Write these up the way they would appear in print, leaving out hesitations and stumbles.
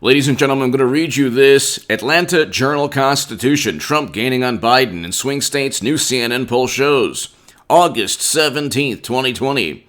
Ladies and gentlemen, I'm going to read you this Atlanta Journal-Constitution. Trump gaining on Biden in swing states, new CNN poll shows. August 17th, 2020.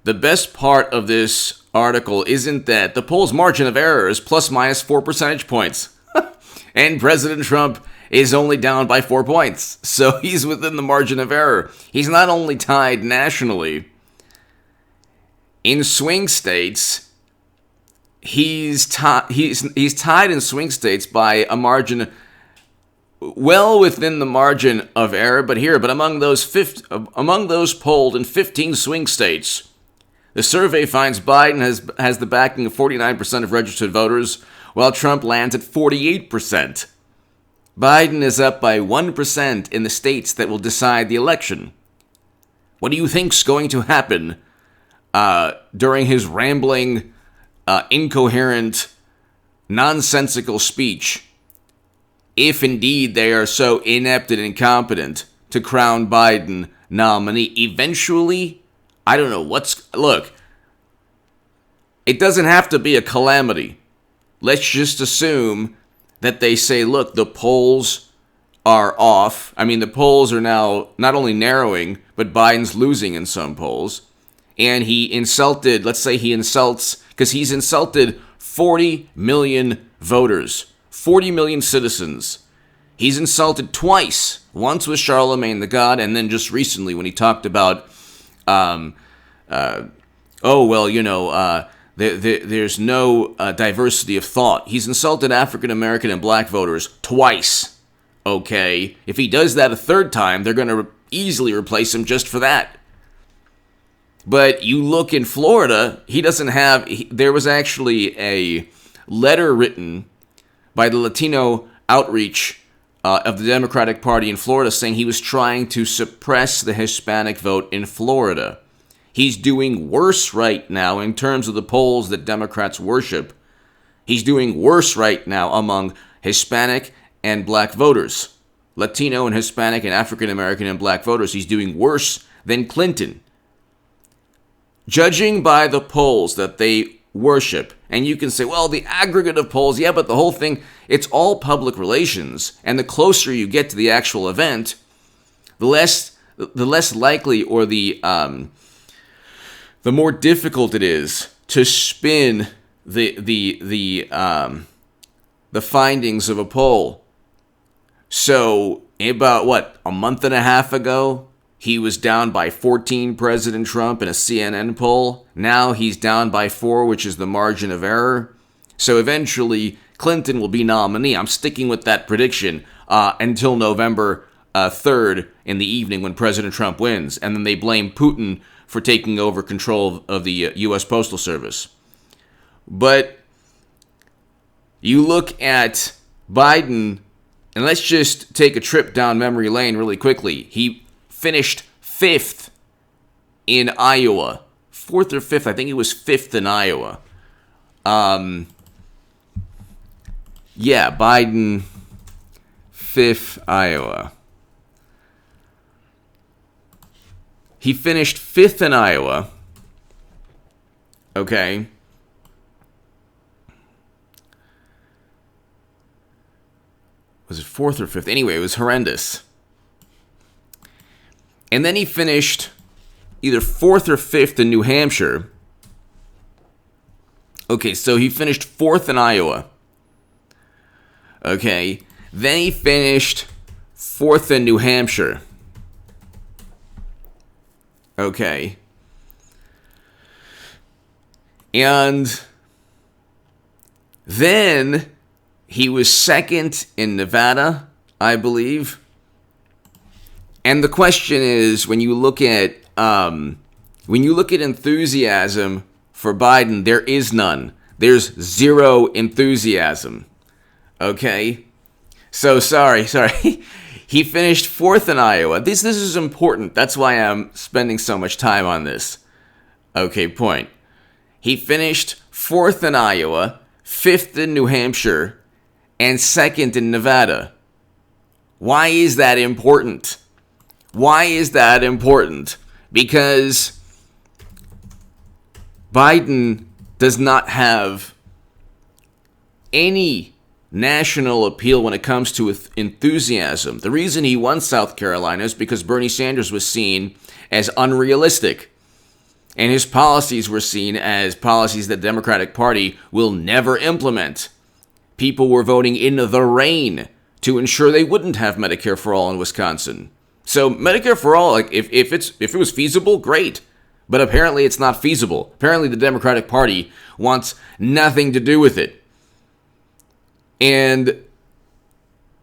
The best part of this article isn't that the poll's margin of error is plus minus 4 percentage points. And President Trump is only down by 4 points. So he's within the margin of error. He's not only tied nationally. In swing states, he's tied in swing states by a margin well within the margin of error. But among those polled in 15 swing states, the survey finds Biden has the backing of 49% of registered voters, while Trump lands at 48%. Biden is up by 1% in the states that will decide the election. What do you think's going to happen during his rambling, incoherent, nonsensical speech, if indeed they are so inept and incompetent to crown Biden nominee? Eventually, I don't know look, it doesn't have to be a calamity. Let's just assume that they say, look, the polls are off. I mean, the polls are now not only narrowing, but Biden's losing in some polls. And let's say he insults, because he's insulted 40 million voters, 40 million citizens. He's insulted twice. Once with Charlemagne the God, and then just recently when he talked about, there's no diversity of thought. He's insulted African American and black voters twice. Okay, if he does that a third time, they're going to easily replace him just for that. But you look in Florida, there was actually a letter written by the Latino outreach of the Democratic Party in Florida saying he was trying to suppress the Hispanic vote in Florida. He's doing worse right now in terms of the polls that Democrats worship. He's doing worse right now among Hispanic and black voters. Latino and Hispanic and African American and black voters, he's doing worse than Clinton. Judging by the polls that they worship, and you can say, well, the aggregate of polls, yeah, but the whole thing, it's all public relations, and the closer you get to the actual event, the less likely or the more difficult it is to spin the findings of a poll. So about a month and a half ago, he was down by 14, President Trump, in a CNN poll. Now he's down by 4, which is the margin of error. So eventually, Clinton will be nominee. I'm sticking with that prediction until November 3rd in the evening when President Trump wins. And then they blame Putin for taking over control of the U.S. Postal Service. But you look at Biden, and let's just take a trip down memory lane really quickly. He finished 5th in Iowa. 4th or 5th. I think he was 5th in Iowa. Biden, 5th Iowa. He finished 5th in Iowa. Okay. Was it 4th or 5th? Anyway, it was horrendous. And then he finished either 4th or 5th in New Hampshire. Okay, so he finished 4th in Iowa. Okay, then he finished 4th in New Hampshire. Okay. And then he was 2nd in Nevada, I believe. And the question is, when you look at enthusiasm for Biden, there is none. There's zero enthusiasm. Okay? So sorry. He finished 4th in Iowa. This is important. That's why I'm spending so much time on this. Okay, point. He finished 4th in Iowa, 5th in New Hampshire, and 2nd in Nevada. Why is that important? Why is that important? Because Biden does not have any national appeal when it comes to enthusiasm. The reason he won South Carolina is because Bernie Sanders was seen as unrealistic, and his policies were seen as policies that the Democratic Party will never implement. People were voting in the rain to ensure they wouldn't have Medicare for all in Wisconsin. So Medicare for all, like if it was feasible, great. But apparently it's not feasible. Apparently the Democratic Party wants nothing to do with it. And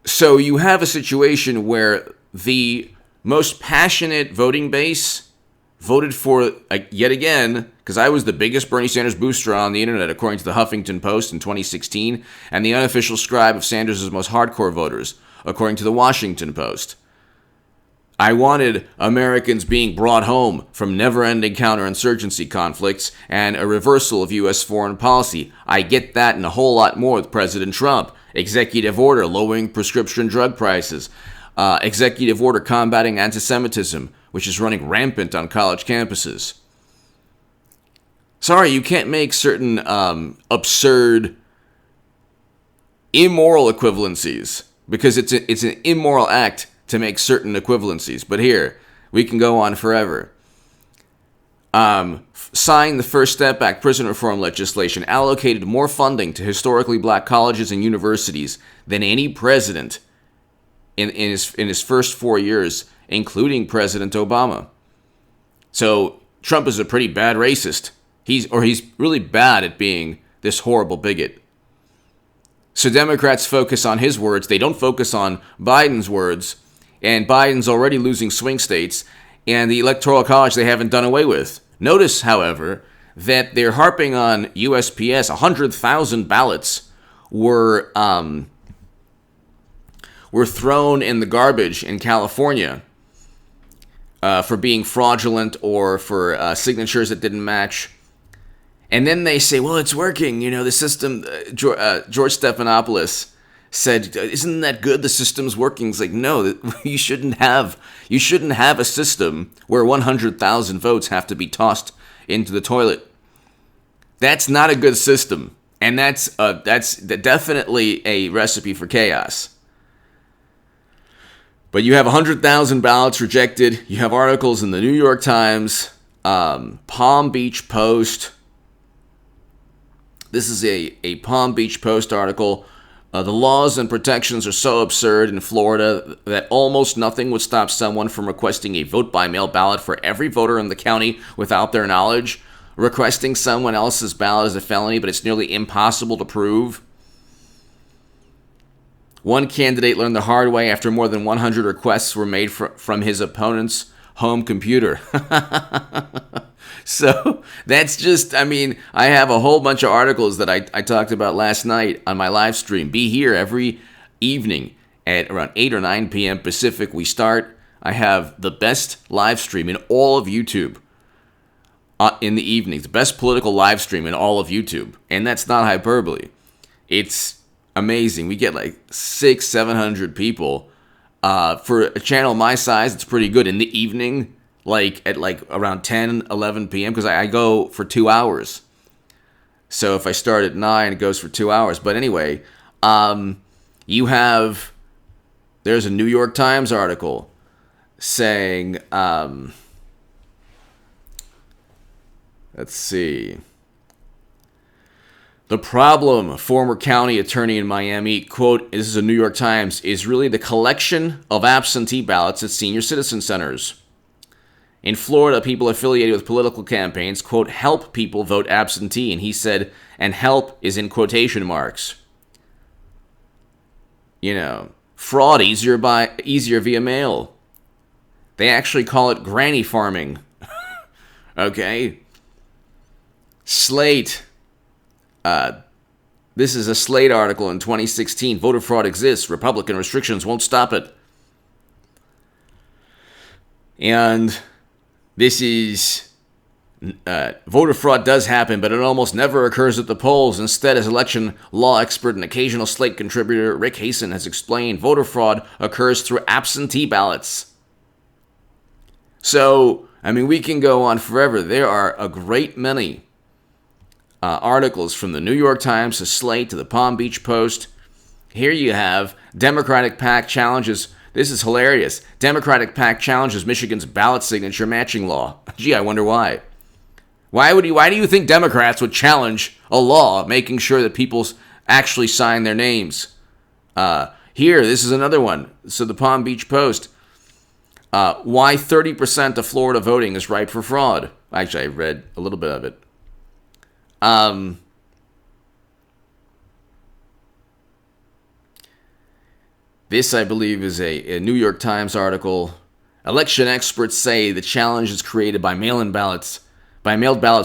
so you have a situation where the most passionate voting base voted for, yet again, because I was the biggest Bernie Sanders booster on the internet, according to the Huffington Post in 2016, and the unofficial scribe of Sanders' most hardcore voters, according to the Washington Post. I wanted Americans being brought home from never-ending counterinsurgency conflicts and a reversal of U.S. foreign policy. I get that and a whole lot more with President Trump. Executive order lowering prescription drug prices. Executive order combating anti-Semitism, which is running rampant on college campuses. Sorry, you can't make certain absurd, immoral equivalencies because it's an immoral act to make certain equivalencies. But here, we can go on forever. Signed the First Step Act prison reform legislation, allocated more funding to historically black colleges and universities than any president in his first 4 years, including President Obama. So Trump is a pretty bad racist. He's really bad at being this horrible bigot. So Democrats focus on his words. They don't focus on Biden's words. And Biden's already losing swing states, and the Electoral College they haven't done away with. Notice, however, that they're harping on USPS. 100,000 ballots were thrown in the garbage in California for being fraudulent or for signatures that didn't match. And then they say, well, it's working. You know, the system, George Stephanopoulos said, isn't that good? The system's working. It's like, no, you shouldn't have a system where 100,000 votes have to be tossed into the toilet. That's not a good system. And that's definitely a recipe for chaos. But you have 100,000 ballots rejected. You have articles in the New York Times, Palm Beach Post. This is a Palm Beach Post article. The laws and protections are so absurd in Florida that almost nothing would stop someone from requesting a vote-by-mail ballot for every voter in the county without their knowledge. Requesting someone else's ballot is a felony, but it's nearly impossible to prove. One candidate learned the hard way after more than 100 requests were made from his opponent's home computer. So that's just, I have a whole bunch of articles that I talked about last night on my live stream. Be here every evening at around 8 or 9 p.m. Pacific. We start. I have the best live stream in all of YouTube in the evenings. The best political live stream in all of YouTube. And that's not hyperbole. It's amazing. We get like 600-700 people. For a channel my size, it's pretty good. In the evening, at around 10-11 p.m. because I go for 2 hours. So if I start at 9, it goes for 2 hours. But anyway, there's a New York Times article saying, let's see. The problem, former county attorney in Miami, quote, this is a New York Times, is really the collection of absentee ballots at senior citizen centers. In Florida, people affiliated with political campaigns, quote, help people vote absentee. And he said, and help is in quotation marks. You know, fraud easier via mail. They actually call it granny farming. Okay. Slate. This is a Slate article in 2016. Voter fraud exists. Republican restrictions won't stop it. And this is, voter fraud does happen, but it almost never occurs at the polls. Instead, as election law expert and occasional Slate contributor Rick Hasen has explained, voter fraud occurs through absentee ballots. So, we can go on forever. There are a great many articles from the New York Times to Slate to the Palm Beach Post. Here you have Democratic PAC challenges. This is hilarious. Democratic PAC challenges Michigan's ballot signature matching law. Gee, I wonder why. Why do you think Democrats would challenge a law making sure that people actually sign their names? Here, this is another one. So the Palm Beach Post. Why 30% of Florida voting is ripe for fraud. Actually, I read a little bit of it. This, I believe, is a New York Times article. Election experts say the challenges created by mailed ballots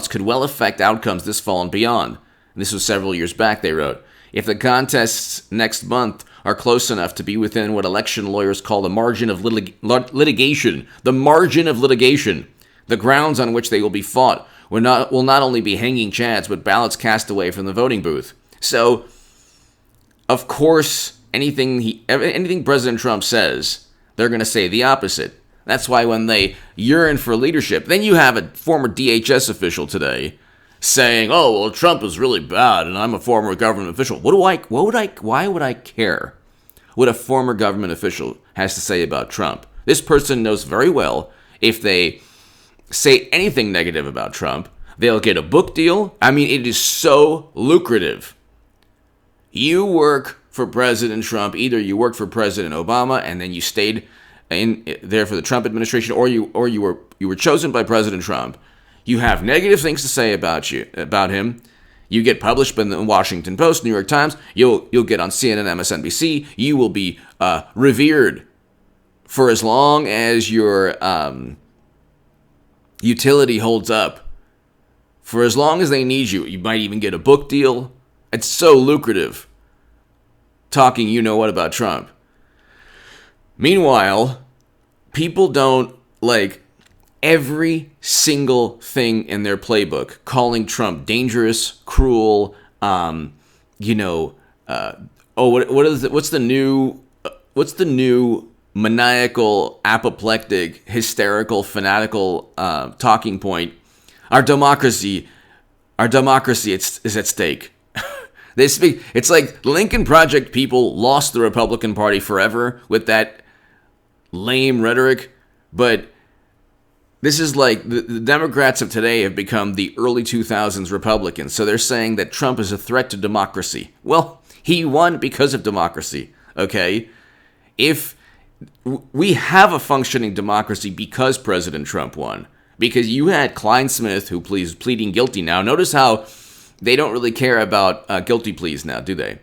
could well affect outcomes this fall and beyond. And this was several years back, they wrote. If the contests next month are close enough to be within what election lawyers call the margin of litigation, the grounds on which they will be fought will not only be hanging chads, but ballots cast away from the voting booth. So, of course, anything President Trump says, they're going to say the opposite. That's why when they yearn for leadership, then you have a former DHS official today saying, "Oh, well, Trump is really bad, and I'm a former government official." Why would I care what a former government official has to say about Trump? This person knows very well if they say anything negative about Trump, they'll get a book deal. I mean, it is so lucrative. You work for President Trump. Either you worked for President Obama and then you stayed in there for the Trump administration, or you were chosen by President Trump. You have negative things to say about him. You get published in the Washington Post, New York Times. You'll get on CNN, MSNBC. You will be revered for as long as your utility holds up. For as long as they need you. You might even get a book deal. It's so lucrative talking you-know-what about Trump. Meanwhile, people don't like every single thing in their playbook, calling Trump dangerous, cruel, what's the new maniacal, apoplectic, hysterical, fanatical talking point? Our democracy is at stake. It's like Lincoln Project people lost the Republican Party forever with that lame rhetoric, but this is like the Democrats of today have become the early 2000s Republicans. So they're saying that Trump is a threat to democracy. Well, he won because of democracy, okay? If we have a functioning democracy because President Trump won, because you had Klein Smith, who is pleading guilty now. Notice how they don't really care about guilty pleas now, do they?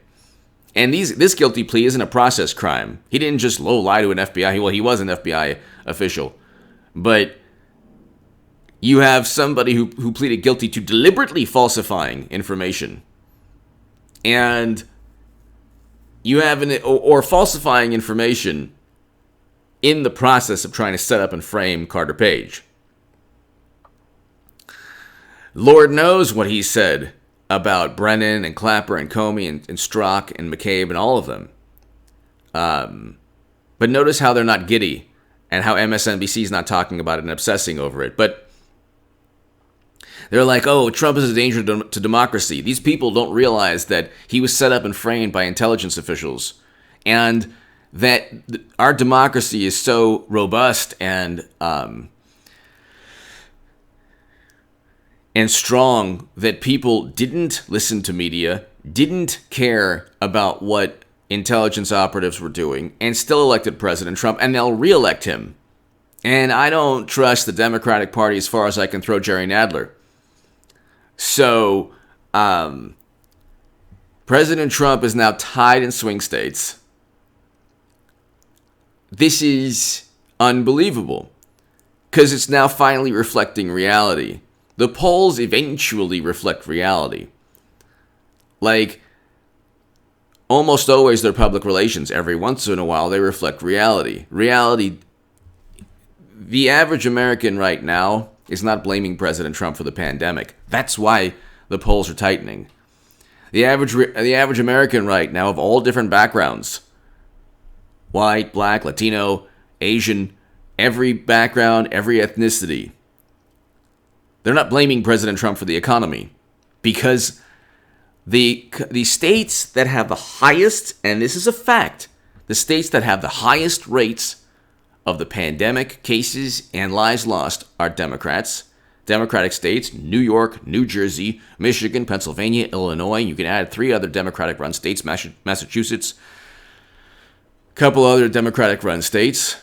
And this guilty plea isn't a process crime. He didn't just lie to an FBI. Well, he was an FBI official. But you have somebody who pleaded guilty to deliberately falsifying information. And you have or falsifying information in the process of trying to set up and frame Carter Page. Lord knows what he said about Brennan and Clapper and Comey and Strzok and McCabe and all of them. But notice how they're not giddy and how MSNBC is not talking about it and obsessing over it. But they're like, oh, Trump is a danger to democracy. These people don't realize that he was set up and framed by intelligence officials, and that our democracy is so robust and strong that people didn't listen to media, didn't care about what intelligence operatives were doing, and still elected President Trump, and they'll reelect him. And I don't trust the Democratic Party as far as I can throw Jerry Nadler. So, President Trump is now tied in swing states. This is unbelievable, because it's now finally reflecting reality. The polls eventually reflect reality. Like, almost always they're public relations. Every once in a while they reflect reality. Reality, the average American right now is not blaming President Trump for the pandemic. That's why the polls are tightening. The average American right now, of all different backgrounds, white, black, Latino, Asian, every background, every ethnicity, they're not blaming President Trump for the economy. because the states that have the highest, and this is a fact, the states that have the highest rates of the pandemic cases and lives lost are Democrats. Democratic states: New York, New Jersey, Michigan, Pennsylvania, Illinois. You can add 3 other Democratic-run states: Massachusetts, a couple other Democratic-run states,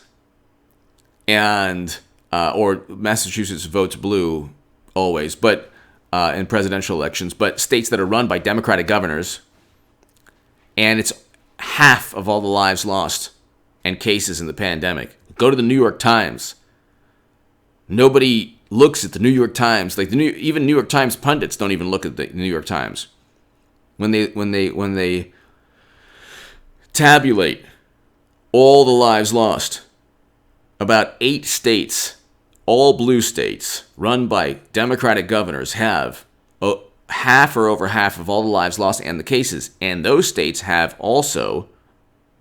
and or Massachusetts votes blue always, but in presidential elections. But states that are run by Democratic governors, and it's half of all the lives lost and cases in the pandemic. Go to the New York Times. Nobody looks at the New York Times. Even New York Times pundits don't even look at the New York Times when they tabulate all the lives lost. About 8 states, all blue states, run by Democratic governors, have half or over half of all the lives lost and the cases. And those states have also,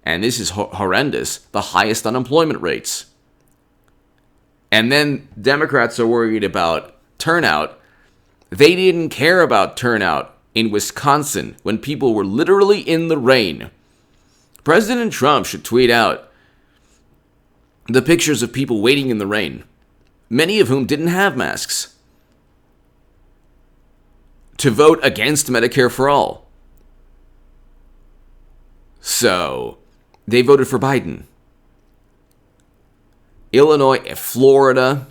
and this is horrendous, the highest unemployment rates. And then Democrats are worried about turnout. They didn't care about turnout in Wisconsin when people were literally in the rain. President Trump should tweet out the pictures of people waiting in the rain, many of whom didn't have masks, to vote against Medicare for all. So they voted for Biden. Illinois, Florida,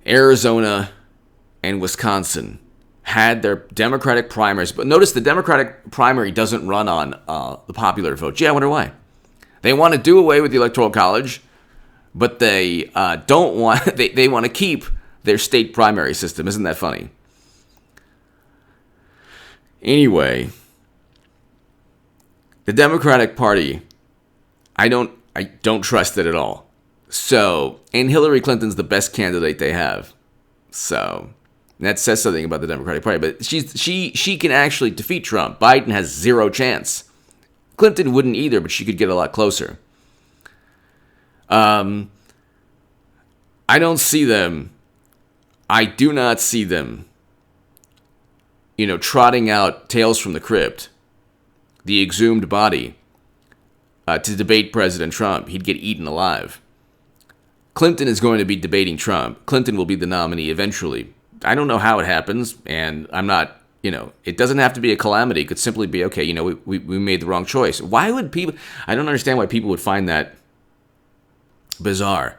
Arizona, and Wisconsin had their Democratic primaries. But notice the Democratic primary doesn't run on the popular vote. Gee, I wonder why. They want to do away with the Electoral College, but they don't want. They want to keep their state primary system. Isn't that funny? Anyway, the Democratic Party, I don't trust it at all. So, and Hillary Clinton's the best candidate they have. So, that says something about the Democratic Party. But she can actually defeat Trump. Biden has 0 chance. Clinton wouldn't either, but she could get a lot closer. I don't see them. I do not see them, trotting out Tales from the Crypt, the exhumed body, to debate President Trump. He'd get eaten alive. Clinton is going to be debating Trump. Clinton will be the nominee eventually. I don't know how it happens, and I'm not, it doesn't have to be a calamity. It could simply be, okay, we made the wrong choice. Why would people, I don't understand why people would find that bizarre.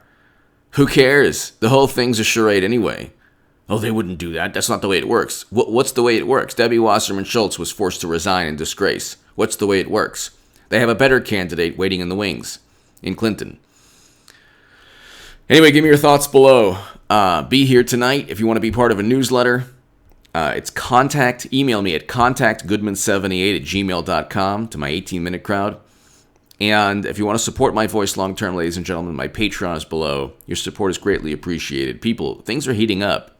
Who cares? The whole thing's a charade anyway. Oh, they wouldn't do that. That's not the way it works. What's the way it works? Debbie Wasserman Schultz was forced to resign in disgrace. What's the way it works? They have a better candidate waiting in the wings in Clinton. Anyway, give me your thoughts below. Be here tonight if you want to be part of a newsletter. It's email me at contactgoodman78@gmail.com to my 18-minute crowd. And if you want to support my voice long-term, ladies and gentlemen, my Patreon is below. Your support is greatly appreciated. People, things are heating up.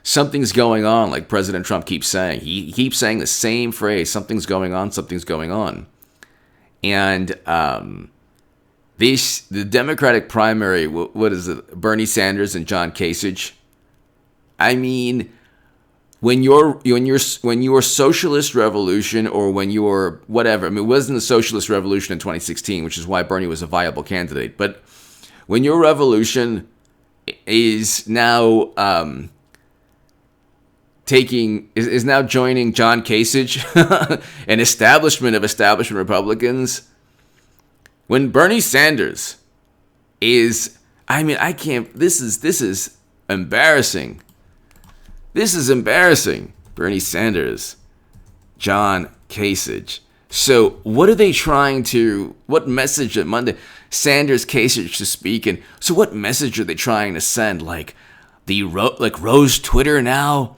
Something's going on, like President Trump keeps saying. He keeps saying the same phrase, something's going on, something's going on. And the Democratic primary, what is it, Bernie Sanders and John Kasich? I mean, when your socialist revolution, or when your whatever, it wasn't the socialist revolution in 2016, which is why Bernie was a viable candidate. But when your revolution is now is now joining John Kasich, an establishment of establishment Republicans, when Bernie Sanders is, I can't. This is embarrassing. This is embarrassing. Bernie Sanders, John Kasich. So what are they trying to, what message at Monday? Sanders, Kasich to speak. And so what message are they trying to send? Like Rose Twitter now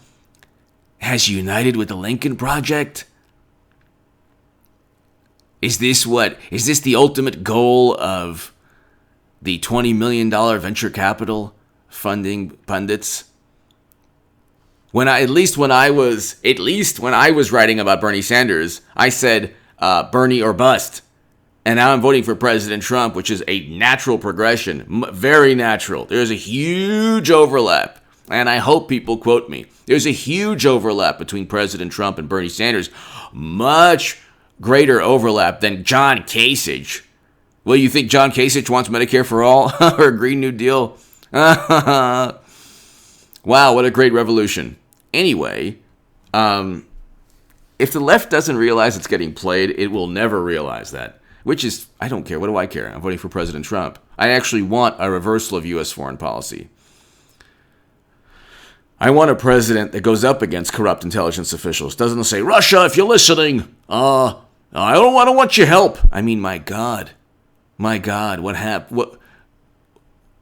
has united with the Lincoln Project? Is this the ultimate goal of the $20 million venture capital funding pundits? When I was writing about Bernie Sanders, I said Bernie or bust. And now I'm voting for President Trump, which is a natural progression, very natural. There's a huge overlap and I hope people quote me, there's a huge overlap between President Trump and Bernie Sanders. Much greater overlap than John Kasich. Well, you think John Kasich wants Medicare for all or a Green New Deal? Wow, what a great revolution. Anyway, if the left doesn't realize it's getting played, it will never realize that. Which is, I don't care. What do I care? I'm voting for President Trump. I actually want a reversal of U.S. foreign policy. I want a president that goes up against corrupt intelligence officials. Doesn't say, Russia, if you're listening, I don't want your help. I mean, my God, what happened? What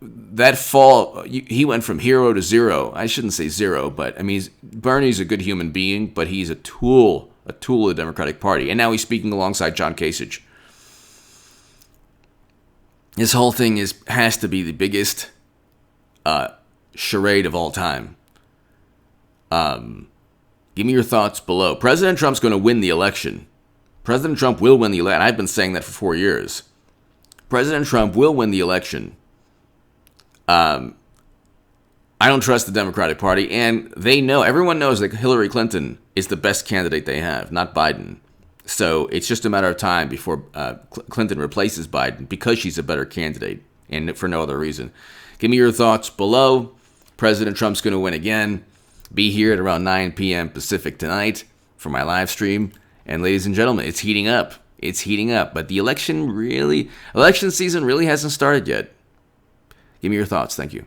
that fall? He went from hero to zero. I shouldn't say zero, but I mean, Bernie's a good human being, but he's a tool of the Democratic Party, and now he's speaking alongside John Kasich. This whole thing has to be the biggest charade of all time. Give me your thoughts below. President Trump's going to win the election. President Trump will win the election. I've been saying that for 4 years. President Trump will win the election. I don't trust the Democratic Party, and everyone knows that Hillary Clinton is the best candidate they have, not Biden. So it's just a matter of time before Clinton replaces Biden because she's a better candidate and for no other reason. Give me your thoughts below. President Trump's going to win again. Be here at around 9 p.m. Pacific tonight for my live stream. And ladies and gentlemen, it's heating up. It's heating up. But the election season really hasn't started yet. Give me your thoughts. Thank you.